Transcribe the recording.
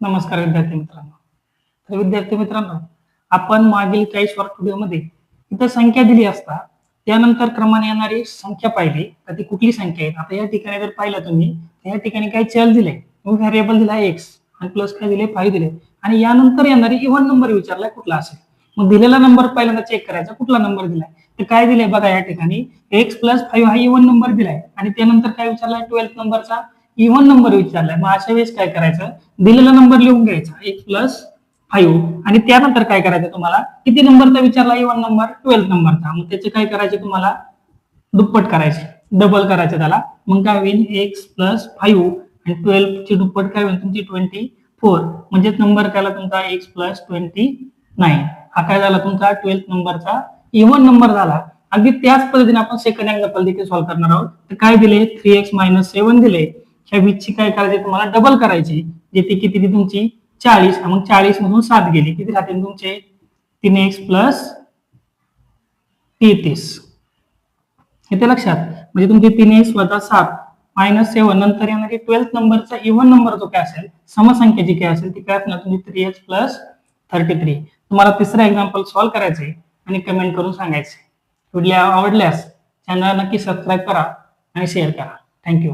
नमस्कार विद्यार्थी मित्रांनो. तर विद्यार्थी मित्रांनो, आपण मागील काही शॉर्ट व्हिडिओमध्ये इथं संख्या दिली असता त्यानंतर क्रमाने येणारी संख्या पाहिली तर ती कुठली संख्या आहे. आता या ठिकाणी जर पाहिलं तुम्ही या ठिकाणी काही चल दिले, व्हेरिएबल दिला x आणि प्लस काय दिले 5 दिले आणि यानंतर येणारी इव्हन नंबर विचारलाय कुठला असेल. मग दिलेला नंबर पहिल्यांदा चेक करायचा कुठला नंबर दिलाय. तर काय दिले बघा या ठिकाणी x + 5 हा इव्हन नंबर दिलाय आणि त्यानंतर काय विचारलाय 12th नंबरचा इव्हन नंबर विचारलाय. मग अशा वेळेस काय करायचं दिलेला नंबर लिहून घ्यायचा x + 5 आणि त्यानंतर काय करायचं तुम्हाला किती नंबरचा विचारला इव्हन नंबर 12th नंबरचा. मग त्याचे काय करायचे तुम्हाला दुप्पट करायचे डबल करायचे त्याला. मग काय होईल x + 5 आणि 12 ची दुप्पट काय होईल तुमची 24 म्हणजे नंबर त्याला तुमचा x + 29. हा काय झाला तुमचा 12th नंबरचा इव्हन नंबर झाला. अगदी त्याच पद्धतीने आपण सेकंड एक्झाम्पल देखील सॉल्व्ह करणार आहोत. तर काय दिले 3x - 7 दिले. ह्या 20 ची काय करायची तुम्हाला डबल करायची जे ती किती ती तुमची 40. मग 40 मधून 7 गेली किती राहतील तुमचे 3x + 33. येते लक्षात म्हणजे तुमचे 3x - 7 - 7 नंतर येणारी 12th नंबरचा इव्हन नंबर जो काय असेल समसंख्या जी काय असेल ती काय असणार तुमची 3x + 33. तुम्हाला तिसरा एक्झाम्पल सॉल्व्ह करायचंय आणि कमेंट करून सांगायचे. व्हिडिओ आवडल्यास चॅनल नक्की सबस्क्राईब करा आणि शेअर करा. थँक्यू.